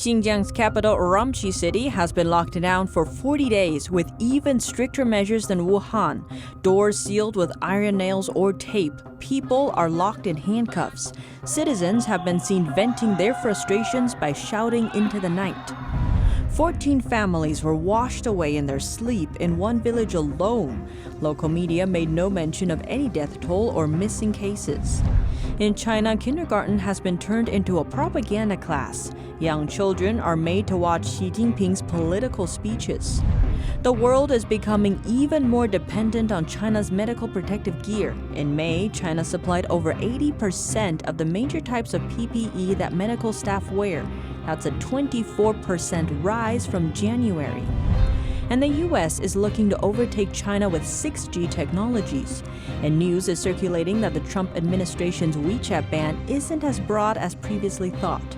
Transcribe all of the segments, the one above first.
Xinjiang's capital Urumqi city has been locked down for 40 days with even stricter measures than Wuhan. Doors sealed with iron nails or tape. People are locked in handcuffs. Citizens have been seen venting their frustrations by shouting into the night. 14 families were washed away in their sleep in one village alone. Local media made no mention of any death toll or missing cases. In China, kindergarten has been turned into a propaganda class. Young children are made to watch Xi Jinping's political speeches. The world is becoming even more dependent on China's medical protective gear. In May, China supplied over 80% of the major types of PPE that medical staff wear. That's a 24% rise from January. And the U.S. is looking to overtake China with 6G technologies. And news is circulating that the Trump administration's WeChat ban isn't as broad as previously thought.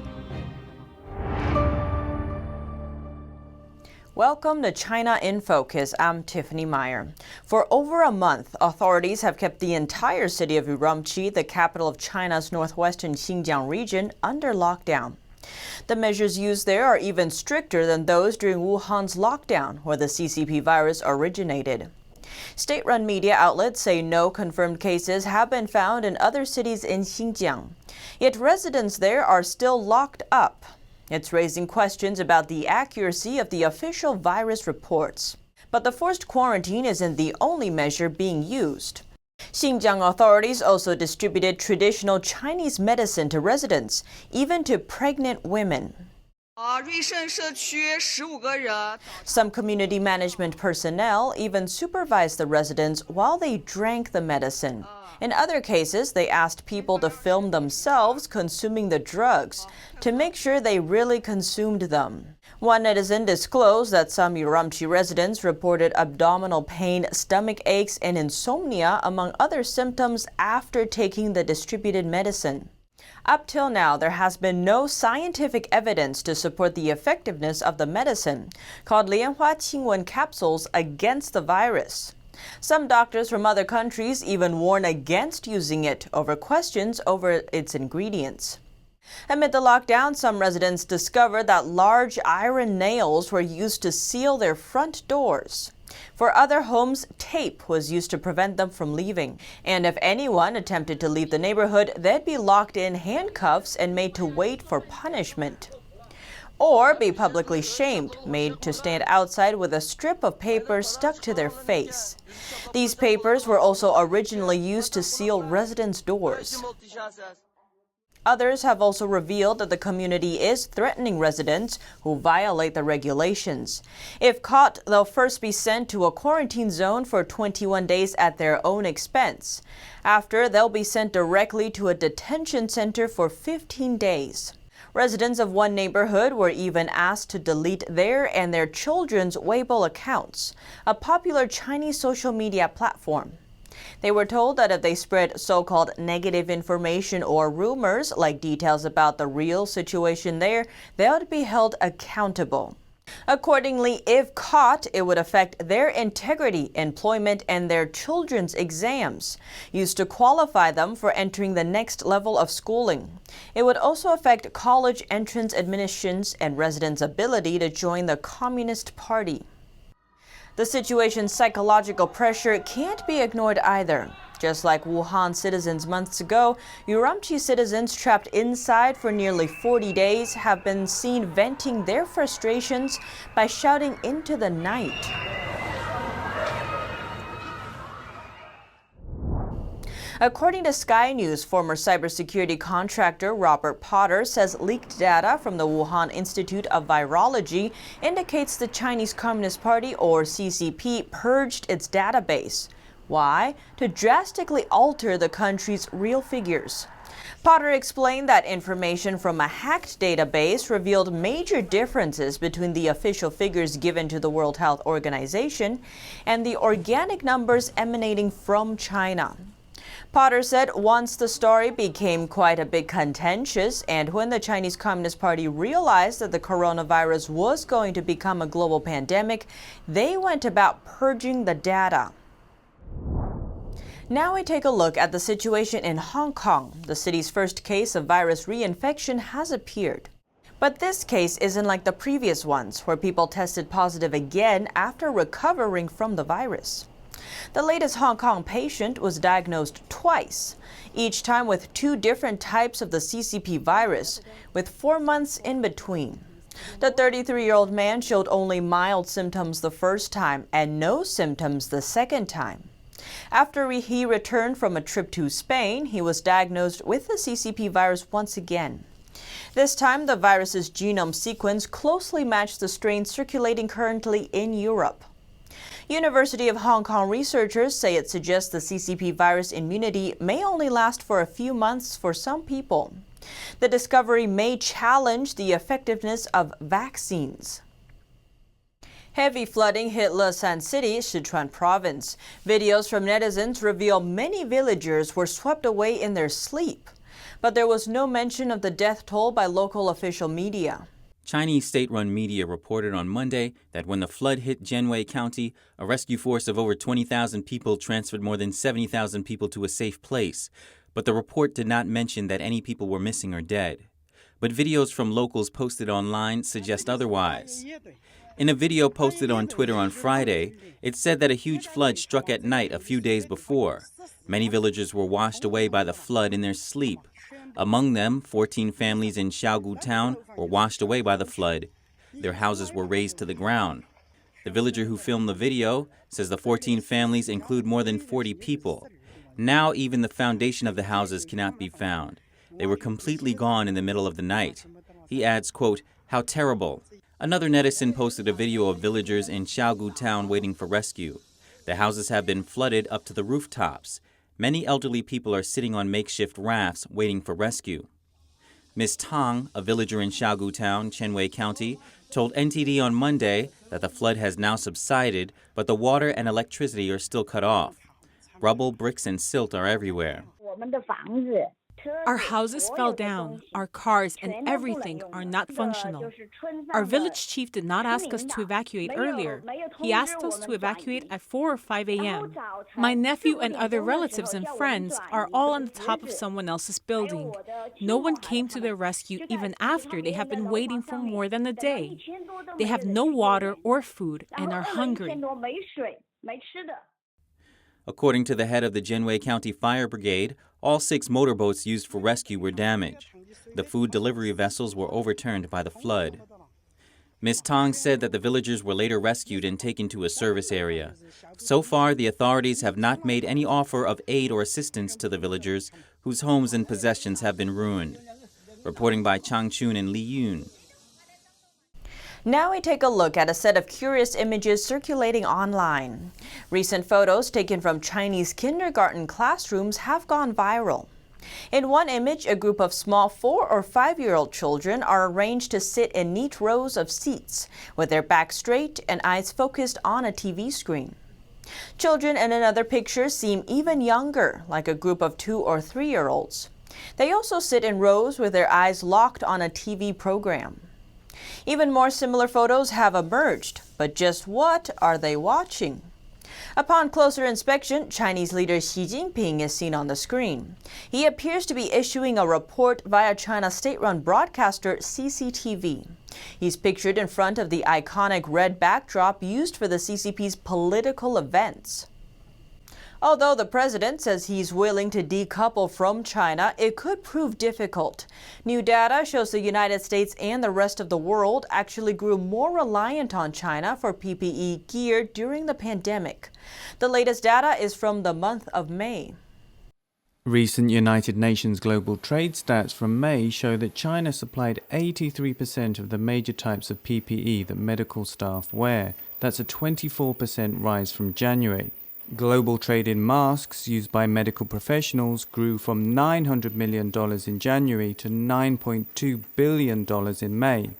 Welcome to China in Focus. I'm Tiffany Meyer. For over a month, authorities have kept the entire city of Urumqi, the capital of China's northwestern Xinjiang region, under lockdown. The measures used there are even stricter than those during Wuhan's lockdown, where the CCP virus originated. State-run media outlets say no confirmed cases have been found in other cities in Xinjiang. Yet residents there are still locked up. It's raising questions about the accuracy of the official virus reports. But the forced quarantine isn't the only measure being used. Xinjiang authorities also distributed traditional Chinese medicine to residents, even to pregnant women. Some community management personnel even supervised the residents while they drank the medicine. In other cases, they asked people to film themselves consuming the drugs to make sure they really consumed them. One netizen disclosed that some Urumqi residents reported abdominal pain, stomach aches, and insomnia, among other symptoms, after taking the distributed medicine. Up till now, there has been no scientific evidence to support the effectiveness of the medicine, called Lianhua Qingwen capsules, against the virus. Some doctors from other countries even warn against using it over questions over its ingredients. Amid the lockdown, some residents discovered that large iron nails were used to seal their front doors. For other homes, tape was used to prevent them from leaving. And if anyone attempted to leave the neighborhood, they'd be locked in handcuffs and made to wait for punishment. Or be publicly shamed, made to stand outside with a strip of paper stuck to their face. These papers were also originally used to seal residents' doors. Others have also revealed that the community is threatening residents who violate the regulations. If caught, they'll first be sent to a quarantine zone for 21 days at their own expense. After, they'll be sent directly to a detention center for 15 days. Residents of one neighborhood were even asked to delete their and their children's Weibo accounts, a popular Chinese social media platform. They were told that if they spread so-called negative information or rumors, like details about the real situation there, they would be held accountable. Accordingly, if caught, it would affect their integrity, employment, and their children's exams, used to qualify them for entering the next level of schooling. It would also affect college entrance admissions and residents' ability to join the Communist Party. The situation's psychological pressure can't be ignored either. Just like Wuhan citizens months ago, Urumqi citizens trapped inside for nearly 40 days have been seen venting their frustrations by shouting into the night. According to Sky News, former cybersecurity contractor Robert Potter says leaked data from the Wuhan Institute of Virology indicates the Chinese Communist Party, or CCP, purged its database. Why? To drastically alter the country's real figures. Potter explained that information from a hacked database revealed major differences between the official figures given to the World Health Organization and the organic numbers emanating from China. Potter said once the story became quite a bit contentious, and when the Chinese Communist Party realized that the coronavirus was going to become a global pandemic, they went about purging the data. Now we take a look at the situation in Hong Kong. The city's first case of virus reinfection has appeared. But this case isn't like the previous ones, where people tested positive again after recovering from the virus. The latest Hong Kong patient was diagnosed twice, each time with 2 different types of the CCP virus, with 4 months in between. The 33-year-old man showed only mild symptoms the first time and no symptoms the second time. After he returned from a trip to Spain, he was diagnosed with the CCP virus once again. This time, the virus's genome sequence closely matched the strain circulating currently in Europe. University of Hong Kong researchers say it suggests the CCP virus immunity may only last for a few months for some people. The discovery may challenge the effectiveness of vaccines. Heavy flooding hit Leshan City, Sichuan province. Videos from netizens reveal many villagers were swept away in their sleep. But there was no mention of the death toll by local official media. Chinese state-run media reported on Monday that when the flood hit Jianwei County, a rescue force of over 20,000 people transferred more than 70,000 people to a safe place. But the report did not mention that any people were missing or dead. But videos from locals posted online suggest otherwise. In a video posted on Twitter on Friday, it said that a huge flood struck at night a few days before. Many villagers were washed away by the flood in their sleep. Among them, 14 families in Xiaogu town were washed away by the flood. Their houses were razed to the ground. The villager who filmed the video says the 14 families include more than 40 people. Now even the foundation of the houses cannot be found. They were completely gone in the middle of the night. He adds, quote, "How terrible." Another netizen posted a video of villagers in Xiaogu town waiting for rescue. The houses have been flooded up to the rooftops. Many elderly people are sitting on makeshift rafts waiting for rescue. Ms. Tang, a villager in Xiaogu town, Chenwei County, told NTD on Monday that the flood has now subsided, but the water and electricity are still cut off. Rubble, bricks, and silt are everywhere. Our houses fell down, our cars and everything are not functional. Our village chief did not ask us to evacuate earlier. He asked us to evacuate at 4 or 5 a.m. My nephew and other relatives and friends are all on the top of someone else's building. No one came to their rescue even after they have been waiting for more than a day. They have no water or food and are hungry. According to the head of the Jianwei County Fire Brigade, all 6 motorboats used for rescue were damaged. The food delivery vessels were overturned by the flood. Ms. Tong said that the villagers were later rescued and taken to a service area. So far, the authorities have not made any offer of aid or assistance to the villagers whose homes and possessions have been ruined. Reporting by Chang Chun and Li Yun. Now we take a look at a set of curious images circulating online. Recent photos taken from Chinese kindergarten classrooms have gone viral. In one image, a group of small 4- or 5-year-old children are arranged to sit in neat rows of seats, with their backs straight and eyes focused on a TV screen. Children in another picture seem even younger, like a group of 2- or 3-year-olds. They also sit in rows with their eyes locked on a TV program. Even more similar photos have emerged, but just what are they watching? Upon closer inspection, Chinese leader Xi Jinping is seen on the screen. He appears to be issuing a report via China's state-run broadcaster CCTV. He's pictured in front of the iconic red backdrop used for the CCP's political events. Although the president says he's willing to decouple from China, it could prove difficult. New data shows the United States and the rest of the world actually grew more reliant on China for PPE gear during the pandemic. The latest data is from the month of May. Recent United Nations global trade stats from May show that China supplied 83% of the major types of PPE that medical staff wear. That's a 24% rise from January. Global trade in masks used by medical professionals grew from $900 million in January to $9.2 billion in May.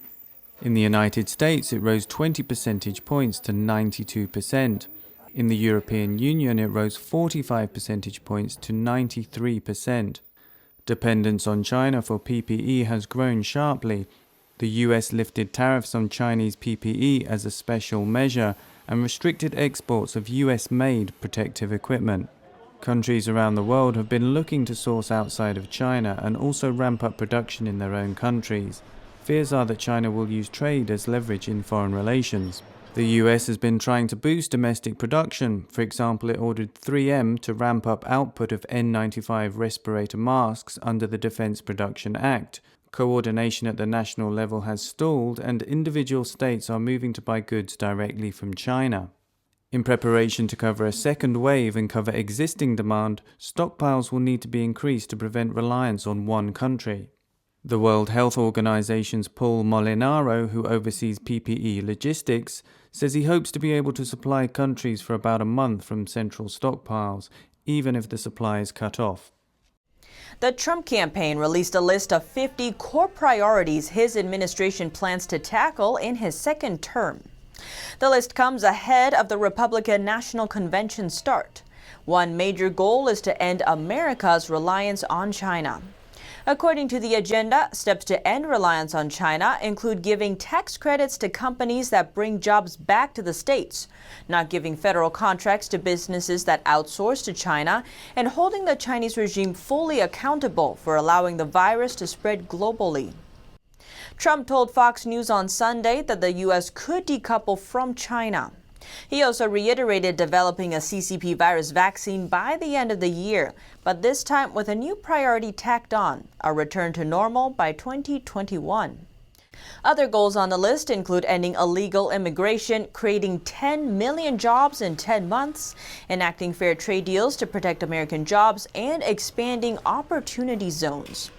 In the United States, it rose 20 percentage points to 92%. In the European Union, it rose 45 percentage points to 93%. Dependence on China for PPE has grown sharply. The US lifted tariffs on Chinese PPE as a special measure and restricted exports of US-made protective equipment. Countries around the world have been looking to source outside of China and also ramp up production in their own countries. fears are that China will use trade as leverage in foreign relations. The US has been trying to boost domestic production. For example, it ordered 3M to ramp up output of N95 respirator masks under the Defense Production Act. Coordination at the national level has stalled, and individual states are moving to buy goods directly from China. In preparation to cover a second wave and cover existing demand, stockpiles will need to be increased to prevent reliance on one country. The World Health Organization's Paul Molinaro, who oversees PPE logistics, says he hopes to be able to supply countries for about a month from central stockpiles, even if the supply is cut off. The Trump campaign released a list of 50 core priorities his administration plans to tackle in his second term. The list comes ahead of the Republican National Convention start. One major goal is to end America's reliance on China. According to the agenda, steps to end reliance on China include giving tax credits to companies that bring jobs back to the states, not giving federal contracts to businesses that outsource to China, and holding the Chinese regime fully accountable for allowing the virus to spread globally. Trump told Fox News on Sunday that the U.S. could decouple from China. He also reiterated developing a CCP virus vaccine by the end of the year, but this time with a new priority tacked on, a return to normal by 2021. Other goals on the list include ending illegal immigration, creating 10 million jobs in 10 months, enacting fair trade deals to protect American jobs, and expanding opportunity zones.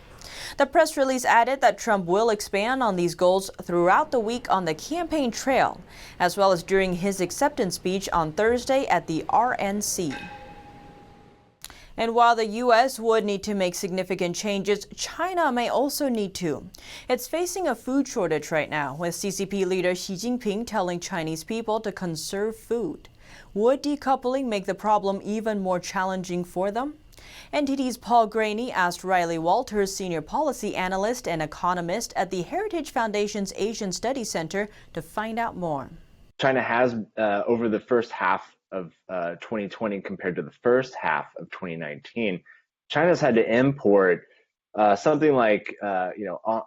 The press release added that Trump will expand on these goals throughout the week on the campaign trail, as well as during his acceptance speech on Thursday at the RNC. And while the U.S. would need to make significant changes, China may also need to. It's facing a food shortage right now, with CCP leader Xi Jinping telling Chinese people to conserve food. Would decoupling make the problem even more challenging for them? NTD's Paul Graney asked Riley Walters, senior policy analyst and economist at the Heritage Foundation's Asian Studies Center, to find out more. China has, over the first half of 2020 compared to the first half of 2019, China's had to import something like over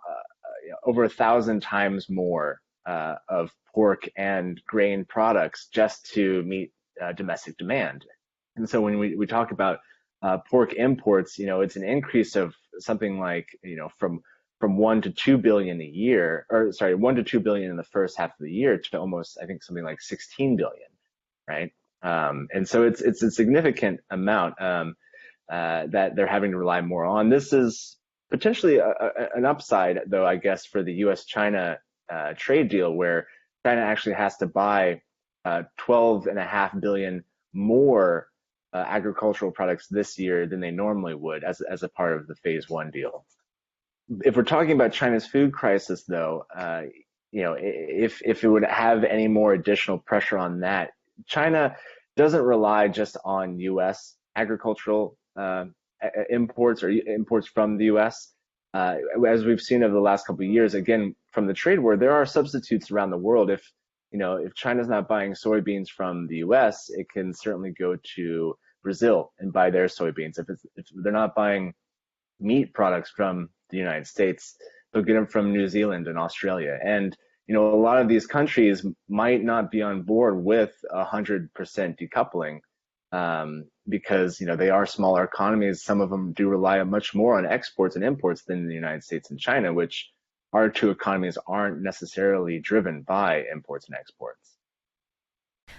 1,000 times more of pork and grain products just to meet domestic demand. And so when we talk about pork imports, it's an increase of something like, from 1 to 2 billion a year, 1 to 2 billion in the first half of the year to almost, I think, something like 16 billion, right? And so it's a significant amount that they're having to rely more on. This is potentially an upside, though, I guess, for the U.S.-China trade deal, where China actually has to buy 12.5 billion more agricultural products this year than they normally would as a part of the phase one deal. If we're talking about China's food crisis, though, if it would have any more additional pressure on that, China doesn't rely just on U.S. agricultural imports or imports from the U.S. As we've seen over the last couple of years, again, from the trade war, there are substitutes around the world. If China's not buying soybeans from the U.S., it can certainly go to Brazil and buy their soybeans. If they're not buying meat products from the United States, they'll get them from New Zealand and Australia. And a lot of these countries might not be on board with 100% decoupling because they are smaller economies. Some of them do rely much more on exports and imports than the United States and China, which our two economies aren't necessarily driven by imports and exports.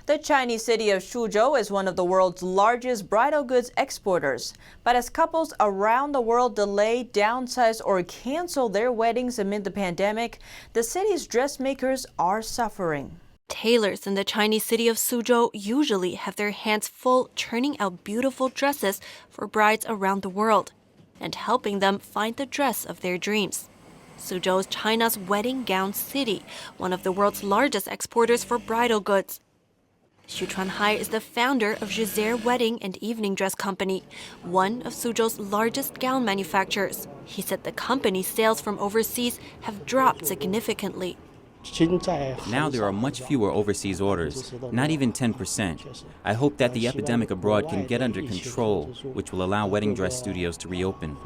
The Chinese city of Suzhou is one of the world's largest bridal goods exporters. But as couples around the world delay, downsize, or cancel their weddings amid the pandemic, the city's dressmakers are suffering. Tailors in the Chinese city of Suzhou usually have their hands full churning out beautiful dresses for brides around the world and helping them find the dress of their dreams. Suzhou is China's wedding gown city, one of the world's largest exporters for bridal goods. Xu Chuanhai is the founder of Giselle Wedding and Evening Dress Company, one of Suzhou's largest gown manufacturers. He said the company's sales from overseas have dropped significantly. Now there are much fewer overseas orders, not even 10%. I hope that the epidemic abroad can get under control, which will allow wedding dress studios to reopen.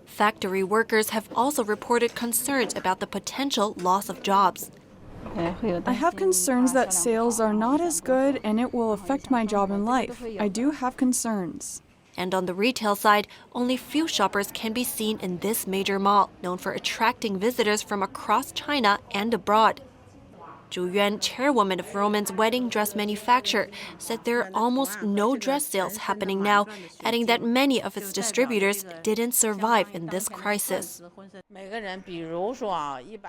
Factory workers have also reported concerns about the potential loss of jobs. I have concerns that sales are not as good and it will affect my job in life. I do have concerns. And on the retail side, only few shoppers can be seen in this major mall, known for attracting visitors from across China and abroad. Zhu Yuan, chairwoman of Roman's wedding dress manufacturer, said there are almost no dress sales happening now, adding that many of its distributors didn't survive in this crisis.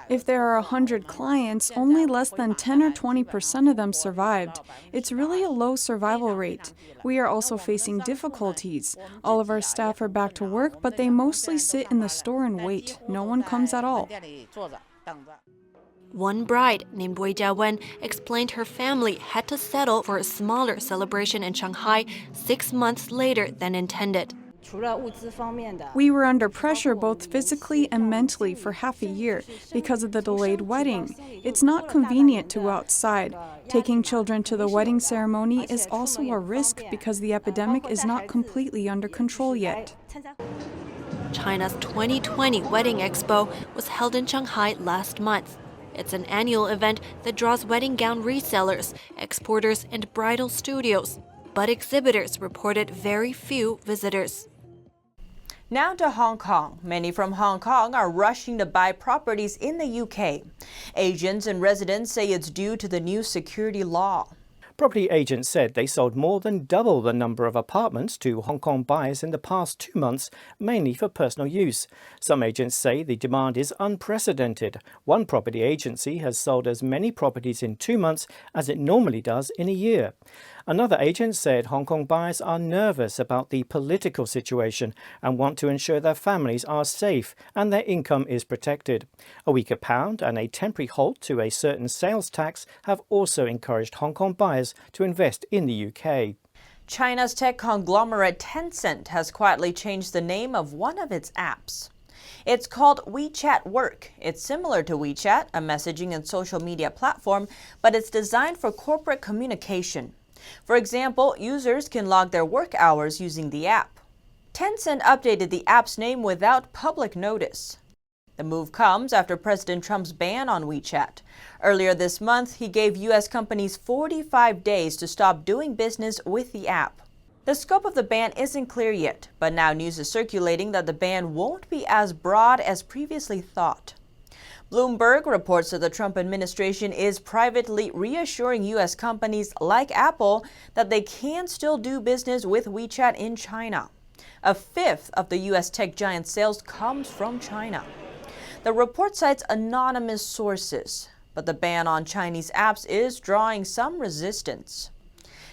If there are 100 clients, only less than 10 or 20% of them survived. It's really a low survival rate. We are also facing difficulties. All of our staff are back to work, but they mostly sit in the store and wait. No one comes at all. One bride, named Wei Jiawen, explained her family had to settle for a smaller celebration in Shanghai 6 months later than intended. We were under pressure both physically and mentally for half a year because of the delayed wedding. It's not convenient to go outside. Taking children to the wedding ceremony is also a risk because the epidemic is not completely under control yet. China's 2020 Wedding Expo was held in Shanghai last month. It's an annual event that draws wedding gown resellers, exporters, and bridal studios. But exhibitors reported very few visitors. Now to Hong Kong. Many from Hong Kong are rushing to buy properties in the UK. Agents and residents say it's due to the new security law. Property agents said they sold more than double the number of apartments to Hong Kong buyers in the past 2 months, mainly for personal use. Some agents say the demand is unprecedented. One property agency has sold as many properties in 2 months as it normally does in a year. Another agent said Hong Kong buyers are nervous about the political situation and want to ensure their families are safe and their income is protected. A weaker pound and a temporary halt to a certain sales tax have also encouraged Hong Kong buyers to invest in the UK. China's tech conglomerate Tencent has quietly changed the name of one of its apps. It's called WeChat Work. It's similar to WeChat, a messaging and social media platform, but it's designed for corporate communication. For example, users can log their work hours using the app. Tencent updated the app's name without public notice. The move comes after President Trump's ban on WeChat. Earlier this month, he gave U.S. companies 45 days to stop doing business with the app. The scope of the ban isn't clear yet, but now news is circulating that the ban won't be as broad as previously thought. Bloomberg reports that the Trump administration is privately reassuring U.S. companies like Apple that they can still do business with WeChat in China. A fifth of the U.S. tech giant's sales comes from China. The report cites anonymous sources, but the ban on Chinese apps is drawing some resistance.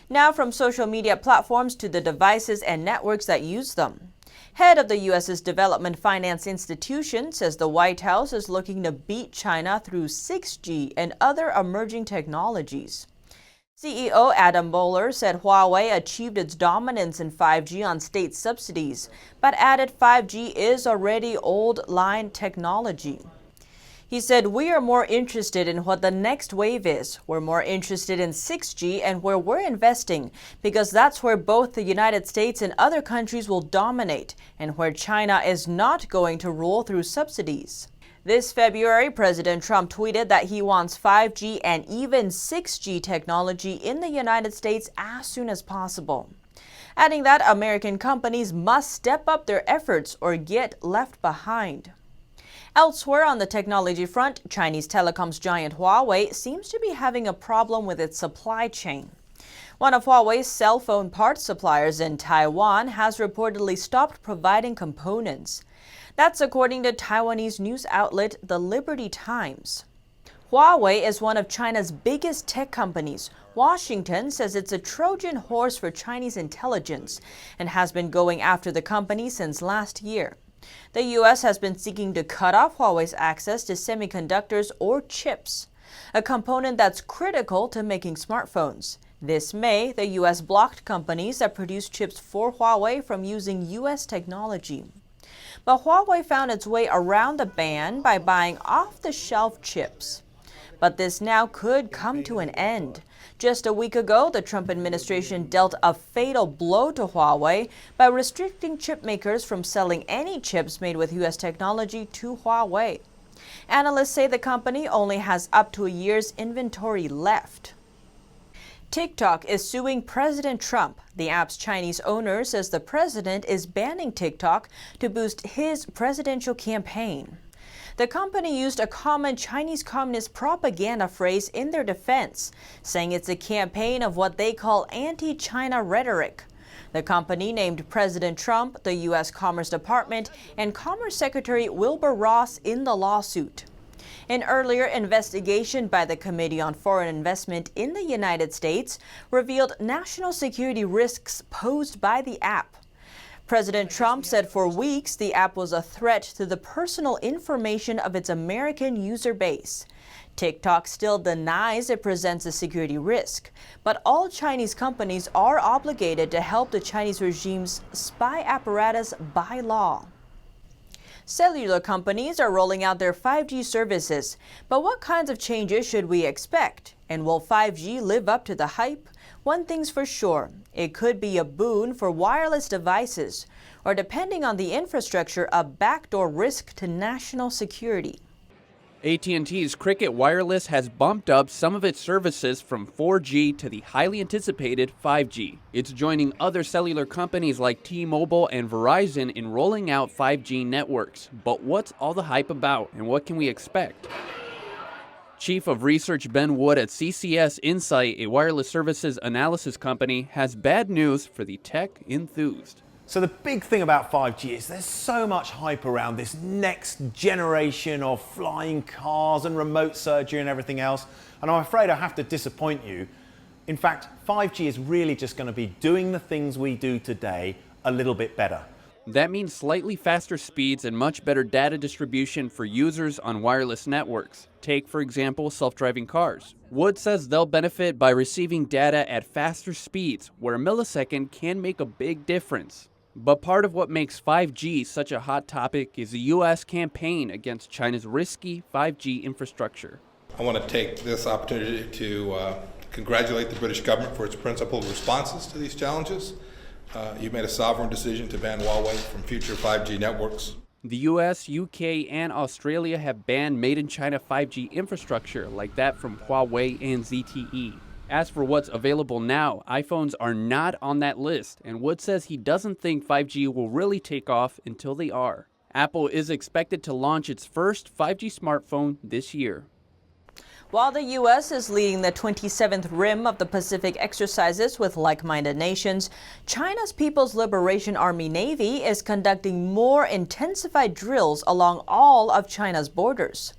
Now from social media platforms to the devices and networks that use them. Head of the U.S.'s Development Finance Institution says the White House is looking to beat China through 6G and other emerging technologies. CEO Adam Boehler said Huawei achieved its dominance in 5G on state subsidies, but added 5G is already old-line technology. He said, "We are more interested in what the next wave is. We're more interested in 6G and where we're investing, because that's where both the United States and other countries will dominate, and where China is not going to rule through subsidies." This February, President Trump tweeted that he wants 5G and even 6G technology in the United States as soon as possible, adding that American companies must step up their efforts or get left behind. Elsewhere on the technology front, Chinese telecoms giant Huawei seems to be having a problem with its supply chain. One of Huawei's cell phone parts suppliers in Taiwan has reportedly stopped providing components. That's according to Taiwanese news outlet The Liberty Times. Huawei is one of China's biggest tech companies. Washington says it's a Trojan horse for Chinese intelligence and has been going after the company since last year. The U.S. has been seeking to cut off Huawei's access to semiconductors or chips, a component that's critical to making smartphones. This May, the U.S. blocked companies that produce chips for Huawei from using U.S. technology. But Huawei found its way around the ban by buying off-the-shelf chips. But this now could come to an end. Just a week ago, the Trump administration dealt a fatal blow to Huawei by restricting chip makers from selling any chips made with U.S. technology to Huawei. Analysts say the company only has up to a year's inventory left. TikTok is suing President Trump. The app's Chinese owner says the president is banning TikTok to boost his presidential campaign. The company used a common Chinese Communist propaganda phrase in their defense, saying it's a campaign of what they call anti-China rhetoric. The company named President Trump, the U.S. Commerce Department, and Commerce Secretary Wilbur Ross in the lawsuit. An earlier investigation by the Committee on Foreign Investment in the United States revealed national security risks posed by the app. President Trump said for weeks the app was a threat to the personal information of its American user base. TikTok still denies it presents a security risk, but all Chinese companies are obligated to help the Chinese regime's spy apparatus by law. Cellular companies are rolling out their 5G services, but what kinds of changes should we expect? And will 5G live up to the hype? One thing's for sure, it could be a boon for wireless devices, or depending on the infrastructure, a backdoor risk to national security. AT&T's Cricket Wireless has bumped up some of its services from 4G to the highly anticipated 5G. It's joining other cellular companies like T-Mobile and Verizon in rolling out 5G networks. But what's all the hype about, and what can we expect? Chief of Research Ben Wood at CCS Insight, a wireless services analysis company, has bad news for the tech enthused. So the big thing about 5G is there's so much hype around this next generation of flying cars and remote surgery and everything else. And I'm afraid I have to disappoint you. In fact, 5G is really just going to be doing the things we do today a little bit better. That means slightly faster speeds and much better data distribution for users on wireless networks. Take, for example, self-driving cars. Wood says they'll benefit by receiving data at faster speeds, where a millisecond can make a big difference. But part of what makes 5G such a hot topic is the U.S. campaign against China's risky 5G infrastructure. I want to take this opportunity to congratulate the British government for its principled responses to these challenges. You made a sovereign decision to ban Huawei from future 5G networks. The US, UK, and Australia have banned made-in-China 5G infrastructure like that from Huawei and ZTE. As for what's available now, iPhones are not on that list, and Wood says he doesn't think 5G will really take off until they are. Apple is expected to launch its first 5G smartphone this year. While the U.S. is leading the 27th Rim of the Pacific exercises with like-minded nations, China's People's Liberation Army Navy is conducting more intensified drills along all of China's borders.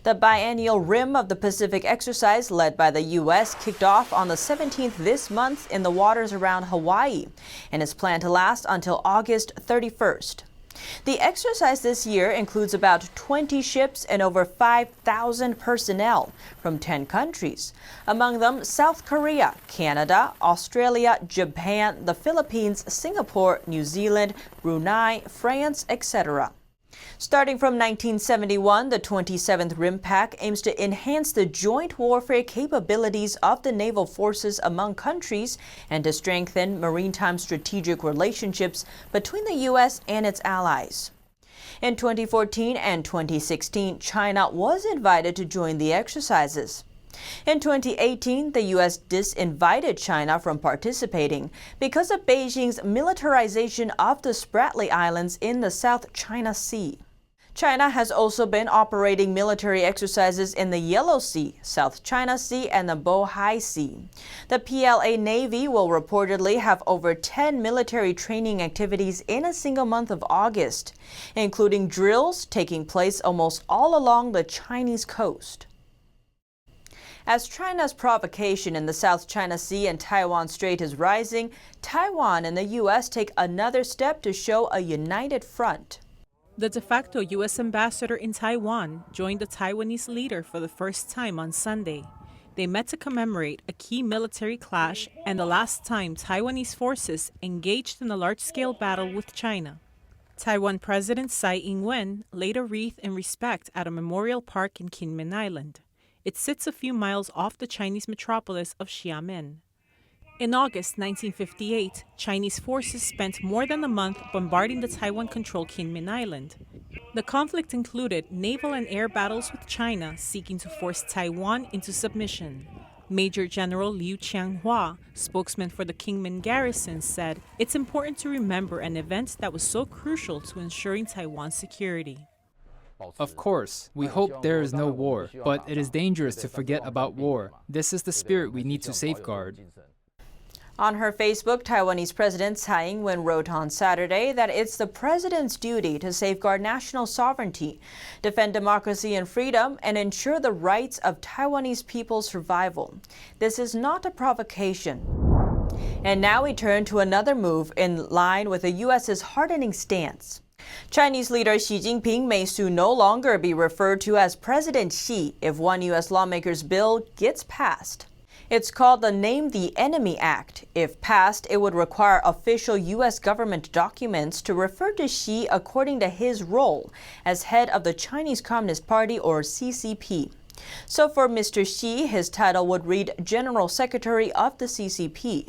The biennial Rim of the Pacific exercise led by the U.S. kicked off on the 17th this month in the waters around Hawaii and is planned to last until August 31st. The exercise this year includes about 20 ships and over 5,000 personnel from 10 countries, among them South Korea, Canada, Australia, Japan, the Philippines, Singapore, New Zealand, Brunei, France, etc. Starting from 1971, the 27th RIMPAC aims to enhance the joint warfare capabilities of the naval forces among countries and to strengthen maritime strategic relationships between the U.S. and its allies. In 2014 and 2016, China was invited to join the exercises. In 2018, the U.S. disinvited China from participating because of Beijing's militarization of the Spratly Islands in the South China Sea. China has also been operating military exercises in the Yellow Sea, South China Sea, and the Bohai Sea. The PLA Navy will reportedly have over 10 military training activities in a single month of August, including drills taking place almost all along the Chinese coast. As China's provocation in the South China Sea and Taiwan Strait is rising, Taiwan and the U.S. take another step to show a united front. The de facto U.S. ambassador in Taiwan joined the Taiwanese leader for the first time on Sunday. They met to commemorate a key military clash and the last time Taiwanese forces engaged in a large-scale battle with China. Taiwan President Tsai Ing-wen laid a wreath in respect at a memorial park in Kinmen Island. It sits a few miles off the Chinese metropolis of Xiamen. In August 1958, Chinese forces spent more than a month bombarding the Taiwan-controlled Kinmen Island. The conflict included naval and air battles with China seeking to force Taiwan into submission. Major General Liu Qianghua, spokesman for the Kinmen garrison, said, "It's important to remember an event that was so crucial to ensuring Taiwan's security." Of course, we hope there is no war, but it is dangerous to forget about war. This is the spirit we need to safeguard. On her Facebook, Taiwanese President Tsai Ing-wen wrote on Saturday that it's the president's duty to safeguard national sovereignty, defend democracy and freedom, and ensure the rights of Taiwanese people's survival. This is not a provocation. And now we turn to another move in line with the U.S.'s hardening stance. Chinese leader Xi Jinping may soon no longer be referred to as President Xi if one U.S. lawmaker's bill gets passed. It's called the Name the Enemy Act. If passed, it would require official U.S. government documents to refer to Xi according to his role as head of the Chinese Communist Party, or CCP. So for Mr. Xi, his title would read General Secretary of the CCP.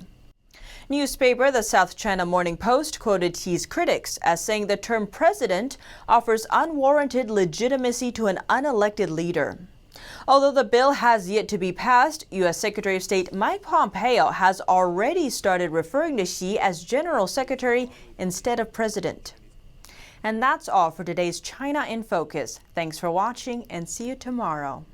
Newspaper The South China Morning Post quoted Xi's critics as saying the term president offers unwarranted legitimacy to an unelected leader. Although the bill has yet to be passed, U.S. Secretary of State Mike Pompeo has already started referring to Xi as General Secretary instead of President. And that's all for today's China in Focus. Thanks for watching and see you tomorrow.